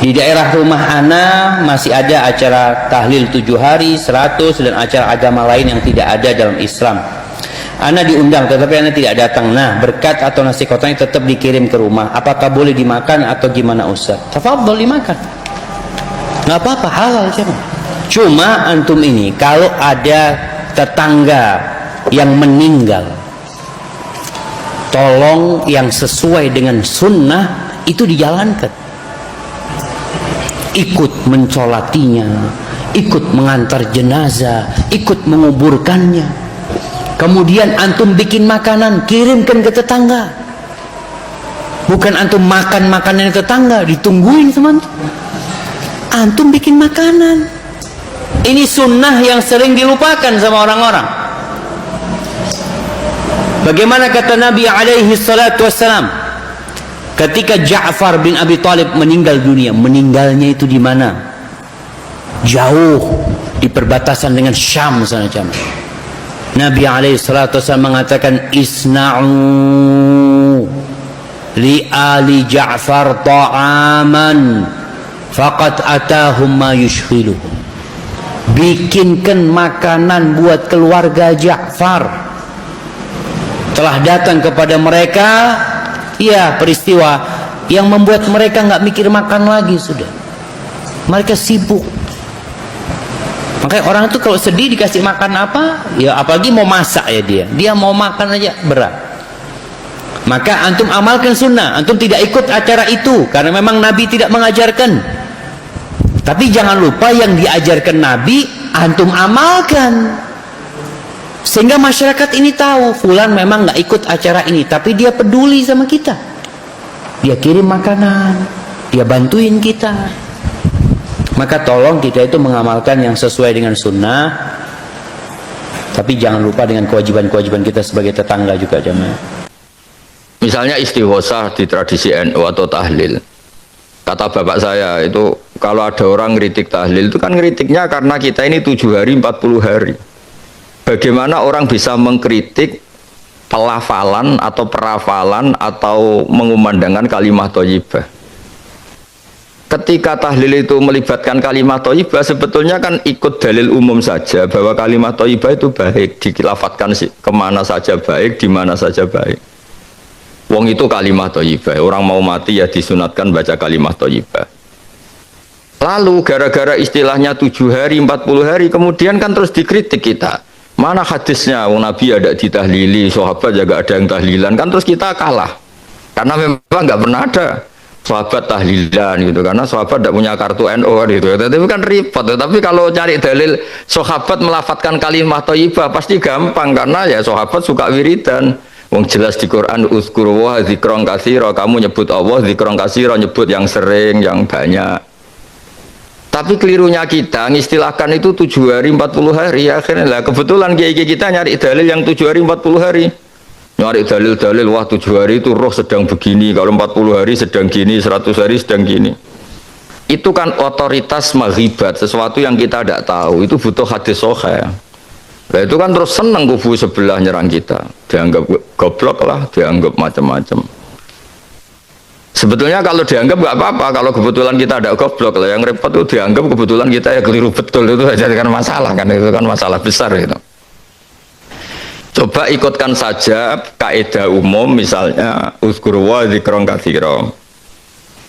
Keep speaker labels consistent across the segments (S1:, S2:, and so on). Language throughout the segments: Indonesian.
S1: Di daerah rumah ana masih ada acara tahlil 7 hari, 100 dan acara agama lain yang tidak ada dalam Islam. Ana diundang tetapi ana tidak datang. Nah, berkat atau nasi kotaknya tetap dikirim ke rumah. Apakah boleh dimakan atau gimana Ustaz? Tafadhol dimakan. Nggak apa-apa, halal cuma. Cuma antum ini kalau ada tetangga yang meninggal, tolong yang sesuai dengan sunnah itu dijalankan. Ikut mensolatinya, ikut mengantar jenazah, ikut menguburkannya. Kemudian antum bikin makanan, kirimkan ke tetangga. Bukan antum makan makanan tetangga, ditungguin sama antum. Antum bikin makanan. Ini sunnah yang sering dilupakan sama orang-orang. Bagaimana kata Nabi alaihi salatu wassalam ketika Ja'far bin Abi Thalib meninggal dunia? Meninggalnya itu di mana? Jauh di perbatasan dengan Syam sana jamaah. Nabi alaihi salatu wasallam mengatakan, isna'u li ali Ja'far ta'aman faqad atahum ma yushghiluhum. Bikinkan makanan buat keluarga Ja'far, telah datang kepada mereka ya peristiwa yang membuat mereka nggak mikir makan lagi sudah. Mereka sibuk. Makanya orang itu kalau sedih dikasih makan apa, ya apalagi mau masak ya dia mau makan aja berat. Maka antum amalkan sunnah. Antum tidak ikut acara itu karena memang Nabi tidak mengajarkan. Tapi jangan lupa yang diajarkan Nabi antum amalkan. Sehingga masyarakat ini tahu fulan memang nggak ikut acara ini, tapi dia peduli sama kita. Dia kirim makanan, dia bantuin kita. Maka tolong kita itu mengamalkan yang sesuai dengan sunnah. Tapi jangan lupa dengan kewajiban-kewajiban kita sebagai tetangga juga jemaah.
S2: Misalnya istighosah di tradisi NU atau tahlil. Kata bapak saya itu kalau ada orang ngeritik tahlil itu kan ngeritiknya karena kita ini 7 hari 40 hari. Bagaimana orang bisa mengkritik pelafalan atau perafalan atau mengumandangkan kalimat thayyibah? Ketika tahlil itu melibatkan kalimat thayyibah, sebetulnya kan ikut dalil umum saja bahwa kalimat thayyibah itu baik, dilafatkan kemana saja baik, di mana saja baik. Wong itu kalimat thayyibah, orang mau mati ya disunatkan baca kalimat thayyibah. Lalu gara-gara istilahnya 7 hari 40 hari kemudian kan terus dikritik kita. Mana hadisnya? Wong Nabi ada ditahlili, sahabat juga ada yang tahlilan, kan terus kita kalah. Karena memang nggak pernah ada sahabat tahlilan gitu, karena sahabat tidak punya kartu NU gitu. Tapi kan repot. Tapi kalau cari dalil sahabat melafatkan kalimat thayyibah pasti gampang karena ya sahabat suka wiridan. Wong jelas di Quran uzkuru wa dzikron katsira, kamu nyebut Allah dzikron katsira, nyebut yang sering, yang banyak. Tapi kelirunya kita ngistilahkan itu 7 hari 40 hari. Akhirnya lah kebetulan kiai kita nyari dalil yang 7 hari 40 hari. Nyari dalil-dalil wah 7 hari itu roh sedang begini, kalau 40 hari sedang gini, 100 hari sedang gini. Itu kan otoritas maghibat, sesuatu yang kita tidak tahu. Itu butuh hadis sahih. Nah itu kan terus seneng kubu sebelah nyerang kita. Dianggap goblok lah, dianggap macam-macam. Sebetulnya kalau dianggap nggak apa-apa, kalau kebetulan kita ada goblok lah, yang repot itu dianggap kebetulan kita ya keliru betul, itu saja kan masalah kan, itu kan masalah besar itu. Coba ikutkan saja kaidah umum misalnya uzkuru wa dzikron katsira.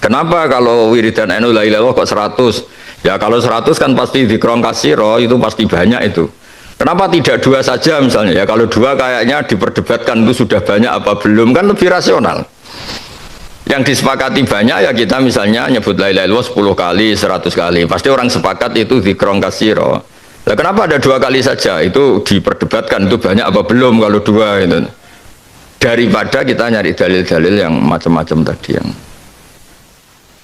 S2: Kenapa kalau wiridan NU la ilaha illallah kok 100? Ya kalau 100 kan pasti dzikron katsira, itu pasti banyak itu. Kenapa tidak 2 saja misalnya? Ya kalau 2 kayaknya diperdebatkan itu sudah banyak apa belum, kan lebih rasional. Yang disepakati banyak ya kita misalnya nyebut la ilaha illallah 10 kali, 100 kali. Pasti orang sepakat itu dzikron katsira. Lah kenapa ada 2 kali saja? Itu diperdebatkan itu banyak apa belum kalau 2 itu. Daripada kita nyari dalil-dalil yang macam-macam tadi yang.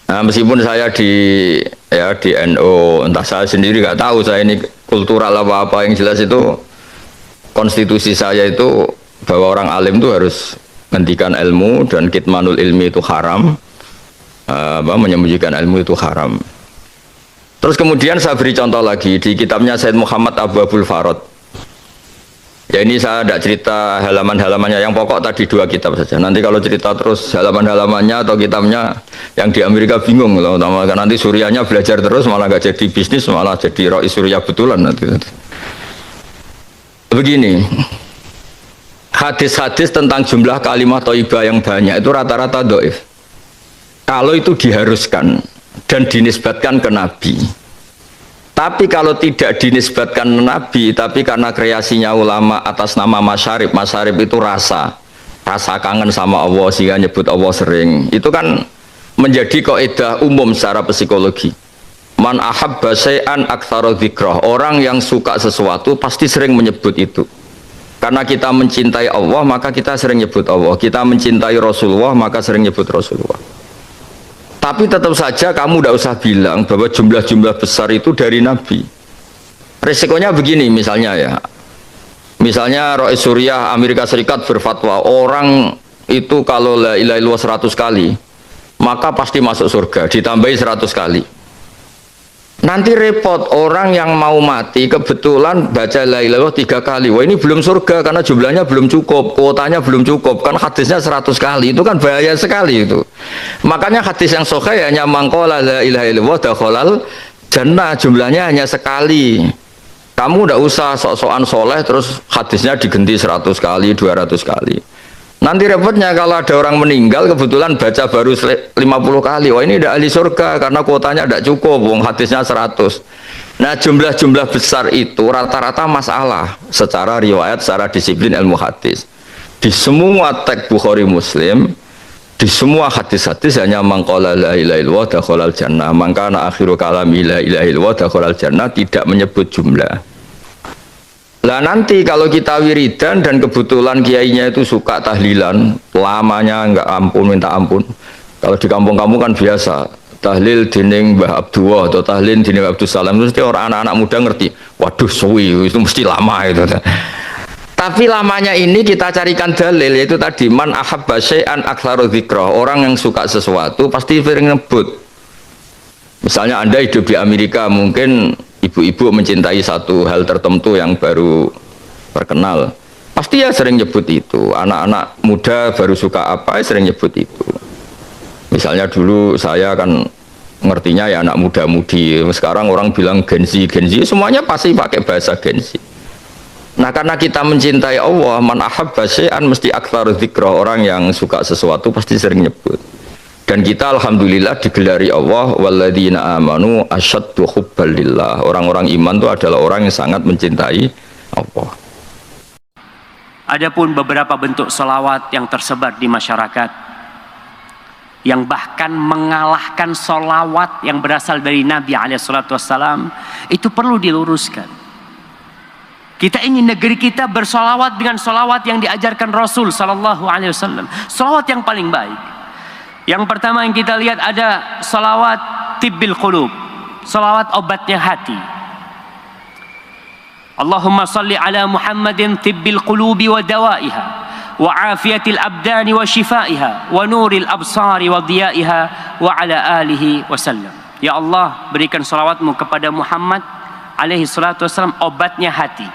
S2: Nah, meskipun saya di NU, entah saya sendiri nggak tahu saya ini kultural apa-apa, yang jelas itu konstitusi saya itu bahwa orang alim itu harus menghentikan ilmu dan kitmanul ilmi itu haram, menyembunyikan ilmu itu haram. Terus kemudian saya beri contoh lagi di kitabnya Said Muhammad Abu Abul Farad, Ya ini saya tidak cerita halaman-halamannya, yang pokok tadi 2 kitab saja. Nanti kalau cerita terus halaman-halamannya atau kitabnya yang di Amerika bingung loh. Nanti Suriahnya belajar terus malah nggak jadi bisnis, malah jadi roi Suriah betulan nanti. Begini, hadis-hadis tentang jumlah kalimat thayyibah yang banyak itu rata-rata dhaif. Kalau itu diharuskan dan dinisbatkan ke Nabi. Tapi kalau tidak dinisbatkan ke Nabi, tapi karena kreasinya ulama atas nama masyarib, masyarib itu rasa kangen sama Allah sehingga nyebut Allah sering. Itu kan menjadi kaidah umum secara psikologi. Man ahabba syai'an aktsara dzikrah. Orang yang suka sesuatu pasti sering menyebut itu. Karena kita mencintai Allah, maka kita sering nyebut Allah. Kita mencintai Rasulullah, maka sering nyebut Rasulullah. Tapi tetap saja kamu tidak usah bilang bahwa jumlah-jumlah besar itu dari Nabi. Resikonya begini misalnya ya. Misalnya Rais Suriah Amerika Serikat berfatwa orang itu kalau la ilaha illallah 100 kali maka pasti masuk surga, ditambahi 100 kali. Nanti repot orang yang mau mati kebetulan baca la ilaha illallah 3 kali. Wah ini belum surga karena jumlahnya belum cukup, kuotanya belum cukup. Kan hadisnya 100 kali, itu kan bahaya sekali itu. Makanya hadis yang sahih hanya mangqala la ilaha illallah dakhalal jannah, jumlahnya hanya sekali. Kamu tidak usah sok-sokan soleh terus hadisnya diganti 100 kali, 200 kali. Nanti repotnya kalau ada orang meninggal kebetulan baca baru 50 kali. Wah ini tidak ahli surga karena kuotanya tidak cukup, wong hadisnya 100. Nah jumlah-jumlah besar itu rata-rata masalah secara riwayat, secara disiplin ilmu hadis. Di semua teks Bukhari Muslim, di semua hadis-hadis hanya mangqala la ilaha illallah dakhalal jannah, mangkana akhiru kalami la ilaha illallah dakhalal jannah, tidak menyebut jumlah. Lah nanti kalau kita wiridan dan kebetulan kiainya itu suka tahlilan, lamanya enggak ampun minta ampun. Kalau di kampung-kampung kan biasa tahlil dining Mbah Abdullah atau tahlil dining Abdul Salam, mesti orang anak-anak muda ngerti. Waduh suwi itu mesti lama itu. Tapi lamanya ini kita carikan dalil, yaitu tadi man ahabba syai'an aktsaru dzikrah. Orang yang suka sesuatu pasti sering nyebut. Misalnya Anda hidup di Amerika, mungkin ibu-ibu mencintai satu hal tertentu yang baru terkenal, pasti ya sering nyebut itu. Anak-anak muda baru suka apa, sering nyebut itu. Misalnya dulu saya kan ngertinya ya anak muda-mudi, sekarang orang bilang Gen Z, semuanya pasti pakai bahasa Gen Z. Nah karena kita mencintai Allah, man ahabba syai'an mesti aktsaru dzikrah. Orang yang suka sesuatu pasti sering nyebut. Dan kita alhamdulillah digelari Allah walladzina amanu asyaddu hubban lillah. Orang-orang iman itu adalah orang yang sangat mencintai Allah.
S3: Adapun beberapa bentuk selawat yang tersebar di masyarakat yang bahkan mengalahkan selawat yang berasal dari Nabi SAW, itu perlu diluruskan. Kita ingin negeri kita bersolawat dengan solawat yang diajarkan Rasul SAW, solawat yang paling baik. Yang pertama yang kita lihat ada salawat tibbil qulub, salawat obatnya hati. Allahumma salli ala Muhammadin tibbil qulubi wa dawaiha wa afiyatil abdani wa shifaiha wa nuril absari wa diyaiha wa ala alihi wasallam. Ya Allah, berikan salawatmu kepada Muhammad alaihi salatu wasallam, obatnya hati,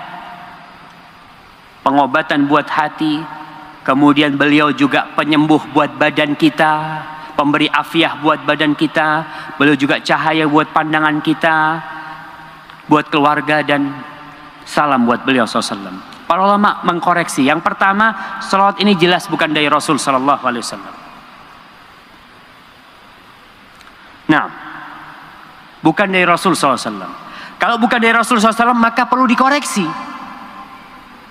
S3: pengobatan buat hati. Kemudian beliau juga penyembuh buat badan kita, pemberi afiah buat badan kita. Beliau juga cahaya buat pandangan kita, buat keluarga, dan salam buat beliau SAW. Para ulama mengkoreksi. Yang pertama, salawat ini jelas bukan dari Rasul SAW. Nah, bukan dari Rasul SAW. Kalau bukan dari Rasul SAW, maka perlu dikoreksi.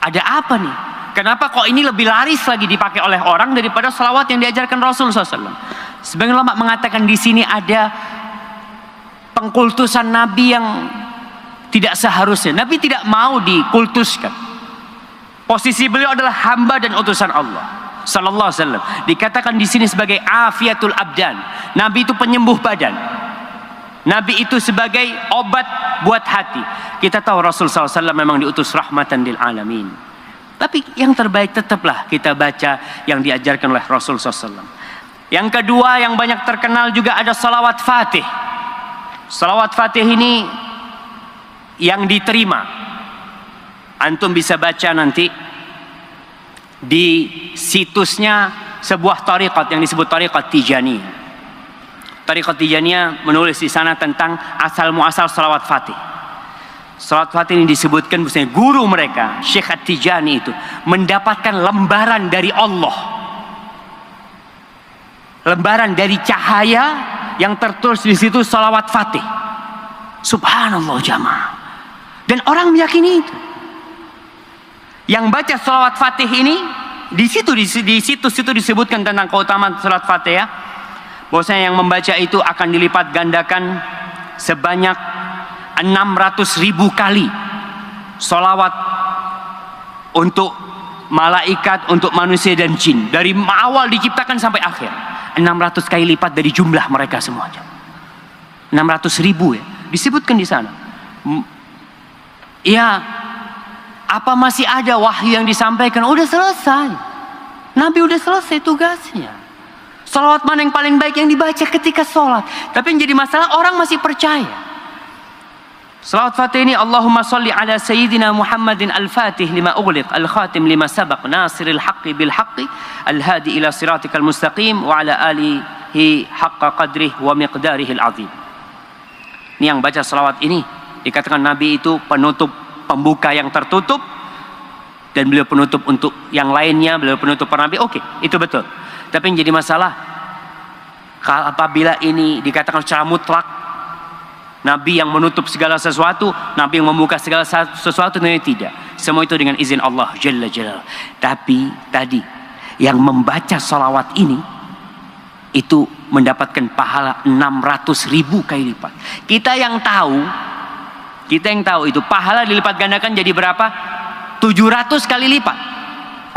S3: Ada apa nih? Kenapa kok ini lebih laris lagi dipakai oleh orang daripada salawat yang diajarkan Rasul SAW? Sebagian ulama mengatakan di sini ada pengkultusan Nabi yang tidak seharusnya. Nabi tidak mau dikultuskan. Posisi beliau adalah hamba dan utusan Allah Sallallahu Alaihi Wasallam. Dikatakan di sini sebagai afiatul abdan. Nabi itu penyembuh badan. Nabi itu sebagai obat buat hati. Kita tahu Rasul SAW memang diutus rahmatan lil alamin. Tapi yang terbaik tetaplah kita baca yang diajarkan oleh Rasul SAW. Yang kedua yang banyak terkenal juga ada salawat fatih. Salawat fatih ini yang diterima. Antum bisa baca nanti di situsnya sebuah tariqat yang disebut tariqat Tijaniyah. Tariqat Tijaniyah menulis di sana tentang asal muasal salawat Fatih. Salawat Fatih ini disebutkan bahwasanya guru mereka Syekh At-Tijani itu mendapatkan lembaran dari Allah, lembaran dari cahaya yang tertulis di situ salawat Fatih. Subhanallah jamaah. Dan orang meyakini itu. Yang baca salawat Fatih ini di situs itu disebutkan tentang keutamaan salawat Fatih ya. Bahwasanya yang membaca itu akan dilipat gandakan sebanyak 600.000 kali salawat untuk malaikat, untuk manusia dan jin dari awal diciptakan sampai akhir. 600 kali lipat dari jumlah mereka semuanya. 600.000 ya disebutkan di sana. Ya, apa masih ada wahyu yang disampaikan? Udah selesai. Nabi udah selesai tugasnya. Salawat mana yang paling baik yang dibaca ketika sholat? Tapi yang jadi masalah orang masih percaya. Salawat Fatih ini Allahumma salli ala Sayyidina Muhammadin al-Fatih lima ughliq al-khatim lima sabaq nasiril haqqi bil haqqi al-hadi ila siratikal mustaqim wa ala alihi haqqa qadrih wa miqdarihil azim. Ini yang baca salawat ini dikatakan Nabi itu penutup pembuka yang tertutup, dan beliau penutup untuk yang lainnya, beliau penutup para nabi. Oke, itu betul. Tapi yang jadi masalah apabila ini dikatakan secara mutlak Nabi yang menutup segala sesuatu, Nabi yang membuka segala sesuatu, ternyata tidak. Semua itu dengan izin Allah Jalla Jalla. Tapi tadi yang membaca salawat ini itu mendapatkan pahala 600.000 kali lipat. Kita yang tahu itu pahala dilipat gandakan jadi berapa? 700 kali lipat.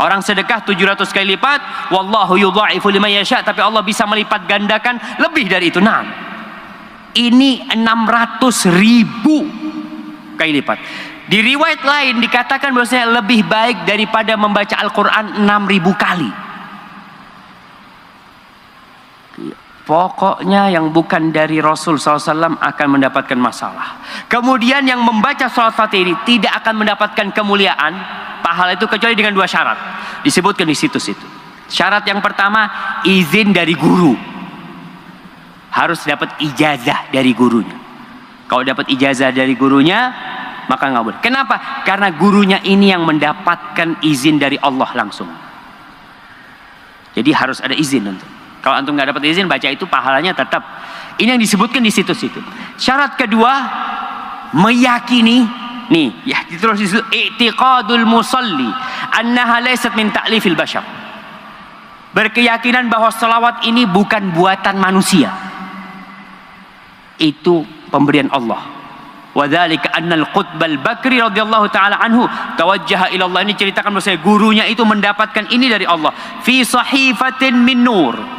S3: Orang sedekah 700 kali lipat, wallahu yudha'ifu liman yasha, tapi Allah bisa melipat gandakan lebih dari itu. Nah, ini 600.000 kali lipat. Di riwayat lain dikatakan bahwasanya lebih baik daripada membaca Al-Quran 6.000 kali. Pokoknya yang bukan dari Rasul SAW akan mendapatkan masalah. Kemudian yang membaca salat Fatih ini tidak akan mendapatkan kemuliaan, pahala itu kecuali dengan 2 syarat. Disebutkan di situs itu. Syarat yang pertama, izin dari guru. Harus dapat ijazah dari gurunya. Kalau dapat ijazah dari gurunya, maka nggak boleh. Kenapa? Karena gurunya ini yang mendapatkan izin dari Allah langsung. Jadi harus ada izin untuk. Kalau antum nggak dapat izin baca itu, pahalanya tetap. Ini yang disebutkan di situs itu. Syarat kedua, meyakini, nih ya terus disebut i'tiqadul musalli annaha laysat min ta'lifil bashar. Berkeyakinan bahwa salawat ini bukan buatan manusia. Itu pemberian Allah. Wadzalika annal Qutbal Bakri radhiyallahu taala anhu tawajjaha ila Allah. Ini ceritakan bahwa gurunya itu mendapatkan ini dari Allah. Fi sahifatin min nur.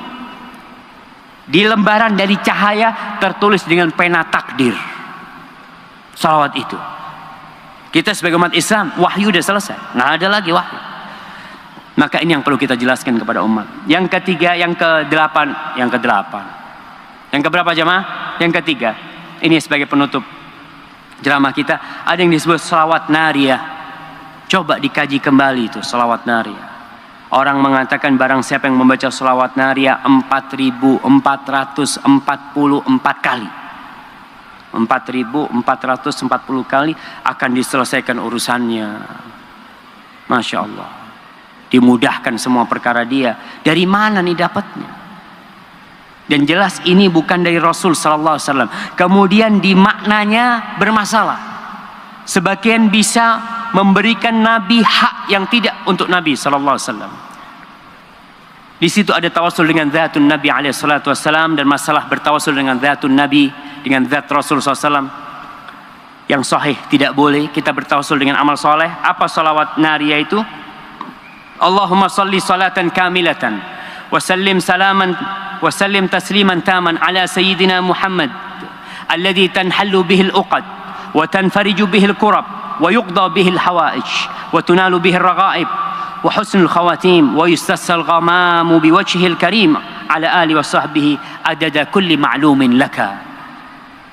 S3: Di lembaran dari cahaya tertulis dengan pena takdir. Salawat itu. Kita sebagai umat Islam, wahyu sudah selesai. Nggak ada lagi wahyu. Maka ini yang perlu kita jelaskan kepada umat. Yang ketiga, yang ke-8. Yang keberapa jamaah? Yang ketiga. Ini sebagai penutup ceramah kita. Ada yang disebut salawat nariyah. Coba dikaji kembali itu salawat nariyah. Orang mengatakan barang siapa yang membaca salawat nariyah 4.444 kali, 4.440 kali akan diselesaikan urusannya. Masya Allah, dimudahkan semua perkara dia. Dari mana nih dapatnya? Dan jelas ini bukan dari Rasul Sallallahu Alaihi Wasallam. Kemudian di maknanya bermasalah. Sebagian bisa memberikan Nabi hak yang tidak untuk Nabi Sallallahu Alaihi Wasallam. Di situ ada tawasul dengan zatun Nabi Alaihi Wasallam, dan masalah bertawasul dengan zatun Nabi, dengan zat Rasul SAW yang sahih tidak boleh. Kita bertawasul dengan amal soleh. Apa salawat nariyah itu? Allahumma salli salatan kamilatan wa sallim salaman wa sallim tasliman taman ala sayyidina Muhammad alladhi tanhallu bihil uqad wa tanfariju bihil kurab wa yuqda bihil hawaij wa tunalu bihil raghaib wa husnul khawatim wa yustassal ghamamu biwajhil karim ala ali wa sahbihi adada kulli ma'lumin laka.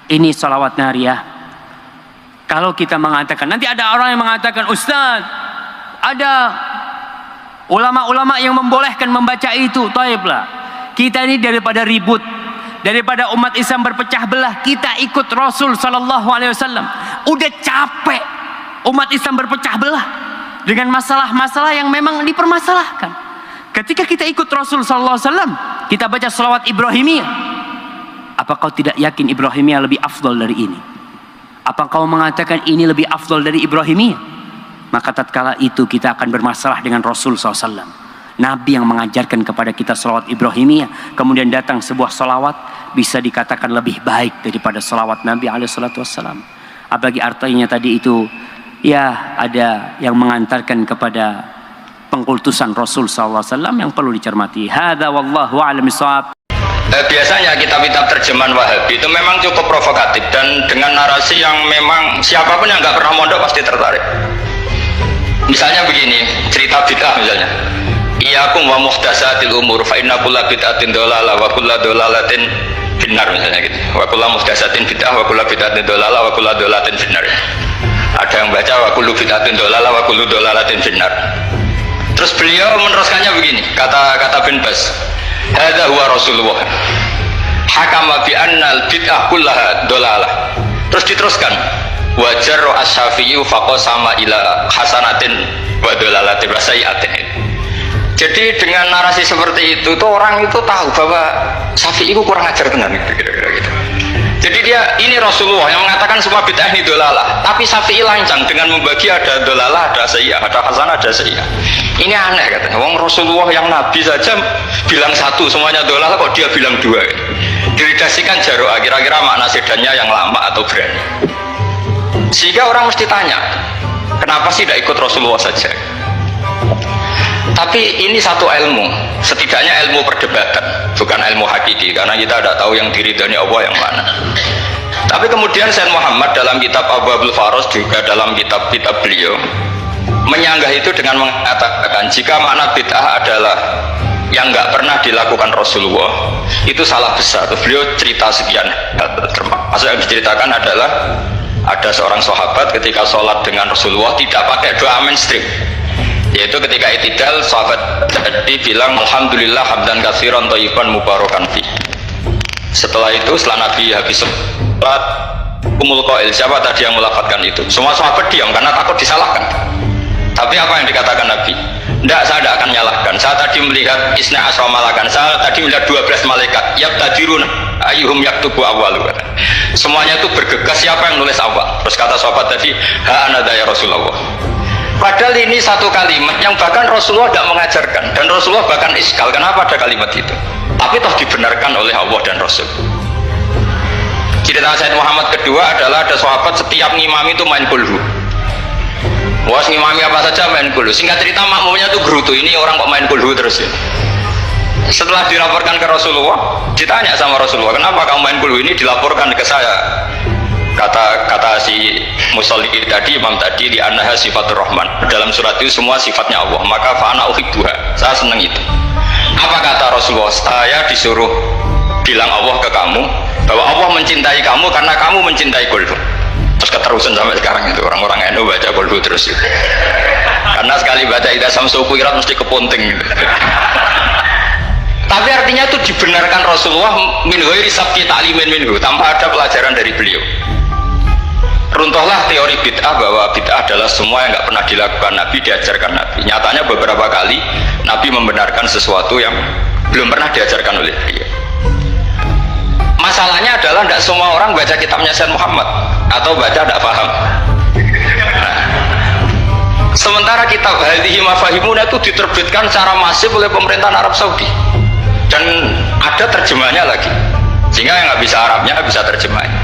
S3: Ini salawat nariyah. Kalau kita mengatakan, nanti ada orang yang mengatakan, Ustaz, ada Ulama-ulama yang membolehkan membaca itu, taiblah. Kita ini daripada ribut, daripada umat Islam berpecah belah, kita ikut Rasul sallallahu alaihi wasallam. Udah capek umat Islam berpecah belah dengan masalah-masalah yang memang dipermasalahkan. Ketika kita ikut Rasul sallallahu alaihi wasallam, kita baca selawat Ibrahimiyah. Apa kau tidak yakin Ibrahimiyah lebih afdal dari ini? Apa kau mengatakan ini lebih afdal dari Ibrahimiyah? Maka tatkala itu kita akan bermasalah dengan Rasul SAW. Nabi yang mengajarkan kepada kita salawat Ibrahimiyah, kemudian datang sebuah salawat bisa dikatakan lebih baik daripada salawat Nabi SAW. Apalagi artinya tadi itu, ya ada yang mengantarkan kepada pengkultusan Rasul SAW yang perlu dicermati. Hadza wallahu a'lam bishawab.
S2: Biasanya kitab-kitab terjemahan Wahabi itu memang cukup provokatif dan dengan narasi yang memang siapapun yang nggak pernah mondok pasti tertarik. Misalnya begini, cerita bid'ah misalnya. Iyyakum wa muhdatsatil umur fa inna kulla bid'atin dhalalah wa kulla dhalalatin finnar misalnya gitu. Wa kulla muhdatsatin bid'ah wa kulla bid'atin dhalalah wa kulla dhalalatin finnar. Ada yang baca wa kullu bid'atin dhalalah wa kullu dhalalatin finnar. Terus beliau meneruskannya begini, kata bin Bas. Hadza huwa Rasulullah. Hakama bi annal bid'ah kullaha dhalalah. Terus diteruskan wajar as-Syafi'i faqasama ila hasanatin wa dhalalatin wa sayyi'atin. Jadi dengan narasi seperti itu tuh orang itu tahu bahwa Syafi'i itu kurang ajar benar gitu, kira-kira gitu. Jadi dia ini Rasulullah yang mengatakan semua bid'ah ini dhalalah, tapi Syafi'i lancang dengan membagi ada dhalalah, ada sayyi'ah, ada hasanah, ada sayyi'ah. Ini aneh katanya. Wong Rasulullah yang Nabi saja bilang satu semuanya dhalalah, kok dia bilang dua. Diridasikan jaro'ah, kira-kira makna sedannya yang lama atau berani. Sehingga orang mesti tanya, kenapa sih tidak ikut Rasulullah saja? Tapi ini satu ilmu, setidaknya ilmu perdebatan, bukan ilmu hakiki, karena kita tidak tahu yang diridhani Allah yang mana. Tapi kemudian Sayyid Muhammad dalam kitab Abwaabul Faros, juga dalam kitab-kitab beliau menyanggah itu dengan mengatakan jika makna bid'ah adalah yang nggak pernah dilakukan Rasulullah, itu salah besar. Beliau cerita sekian, termasuk yang diceritakan adalah ada seorang sahabat ketika sholat dengan Rasulullah tidak pakai doa mainstream, yaitu ketika i'tidal sahabat tadi bilang alhamdulillah hamdan katsiran thayyiban mubarakan fi. Setelah itu setelah Nabi habis sholat umul qail, siapa tadi yang melafatkan itu? Semua sahabat diam karena takut disalahkan. Tapi apa yang dikatakan Nabi? Tidak, saya tidak akan menyalahkan. Saya tadi melihat isna asra malakan, saya tadi melihat 12 malaikat yabtadirun ayyuhum yaktubu awwalu. Semuanya itu bergegas siapa yang nulis awal. Terus kata sahabat tadi, ha ana ya Rasulullah. Padahal ini satu kalimat yang bahkan Rasulullah tidak mengajarkan, dan Rasulullah bahkan iskal kenapa ada kalimat itu, tapi toh dibenarkan oleh Allah dan Rasul. Cerita Sayyid Muhammad kedua adalah ada sahabat setiap ngimami itu main kulhu. Wah, ngimami apa saja main kulhu. Singkat cerita makmumnya tuh gerutu, ini orang kok main kulhu terus ya. Setelah dilaporkan ke Rasulullah, ditanya sama Rasulullah, kenapa kamu main kulhu? Ini dilaporkan ke saya. Kata si musolli tadi, imam tadi, di annaha sifatur rahman, dalam surat itu semua sifatnya Allah, maka fa'ana uhibbuha, saya senang itu. Apa kata Rasulullah? Saya disuruh bilang Allah ke kamu bahwa Allah mencintai kamu karena kamu mencintai kulhu. Terus keterusan sampai sekarang itu orang-orang NU baca kulhu terus itu. Karena sekali baca idza samsu kuwirat mesti kepunting gitu. Tapi artinya itu dibenarkan Rasulullah min ghairi sabqi ta'limin minhu, tanpa ada pelajaran dari beliau. Runtuhlah teori bid'ah bahwa bid'ah adalah semua yang nggak pernah dilakukan Nabi, diajarkan Nabi. Nyatanya beberapa kali Nabi membenarkan sesuatu yang belum pernah diajarkan oleh beliau. Masalahnya adalah tidak semua orang baca kitabnya Sayyid Muhammad atau baca tidak paham. Nah, sementara kitab Hadhihi Mafahimun itu diterbitkan secara masif oleh pemerintahan Arab Saudi dan ada terjemahnya lagi, sehingga yang nggak bisa Arabnya bisa terjemahnya.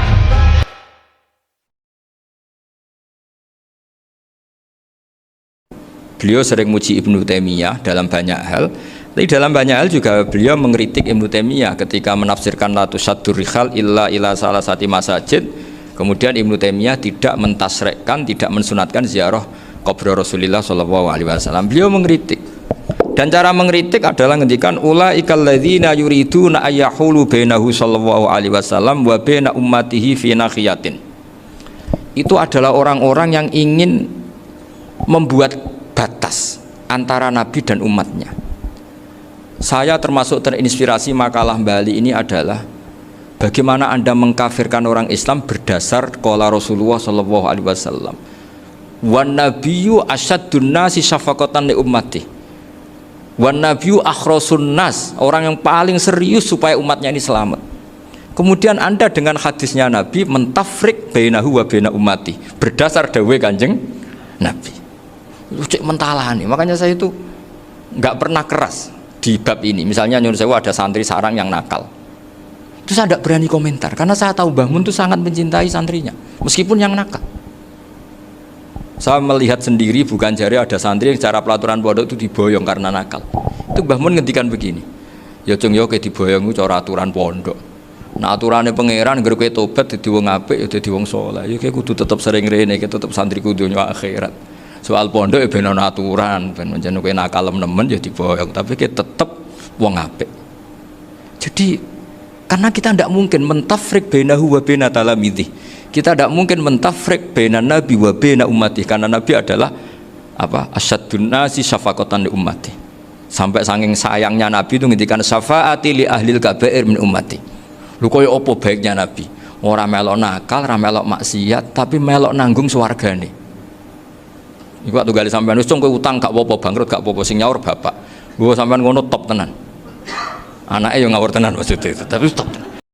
S4: Beliau sering muji Ibnu Taimiyah dalam banyak hal, tapi dalam banyak hal juga beliau mengkritik Ibnu Taimiyah ketika menafsirkan la tusaddur rihal illa ila salasati masajid. Kemudian Ibnu Taimiyah tidak mentasrekkan, tidak mensunatkan ziarah kubur Rasulullah SAW. Beliau mengkritik, dan cara mengkritik adalah ngendikan ulaikal ladzina yuriduna ayyahulu bainahu sallallahu alaihi wasallam wa baina ummatihi fi nakhiyatin. Itu adalah orang-orang yang ingin membuat batas antara Nabi dan umatnya. Saya termasuk terinspirasi makalah Bali ini adalah bagaimana Anda mengkafirkan orang Islam berdasar qala Rasulullah sallallahu alaihi wasallam. Wan nabiyyu asyaddun nasi syafaqatan li ummati. Wan nabiyyu akhrasun nas, orang yang paling serius supaya umatnya ini selamat. Kemudian Anda dengan hadisnya Nabi mentafrik bainahu wa baina ummati berdasar dawuh Kanjeng Nabi. Lu cek mentalani. Makanya saya itu enggak pernah keras di bab ini. Misalnya nyuruh saya ada santri sarang yang nakal, itu saya tidak berani komentar karena saya tahu Mbah Mun itu sangat mencintai santrinya meskipun yang nakal. Saya melihat sendiri, bukan jari ada santri yang cara pelaturan pondok itu diboyong karena nakal. Itu Mbah Mun ngendikan begini, ya cung yo ke diboyong itu cara aturan pondok. Nah aturannya pangeran ngger kowe tobat dadi wong apik ya dadi wong saleh. Ya kowe kudu tetep sering rene, kowe tetep santri kudu dunya akhirat. Soal pondok ya ben ana aturan, ben menjen kowe nakal nemen ya diboyong, tapi kowe tetep wong apik. Jadi karena kita tidak mungkin mentafrik bainahu wa baina talamidhi. Kita tidak mungkin mentafrik baina nabi wa baina ummati karena nabi adalah apa? Asyaddun nasi syafaqatan li ummati. Sampai saking sayangnya nabi itu ngendikan syafaati li ahlil kabair min ummati. Lho koyo apa baiknya nabi? Ora melok nakal, ora melok maksiat, tapi melok nanggung swargane. Iku waktu gali sampean wis kowe utang gak apa-apa, bangkrut gak apa-apa, sing nyaur bapak. Gua sampean ngono top tenan. Anake yo ngawur tenan maksudnya itu, tapi top tenan.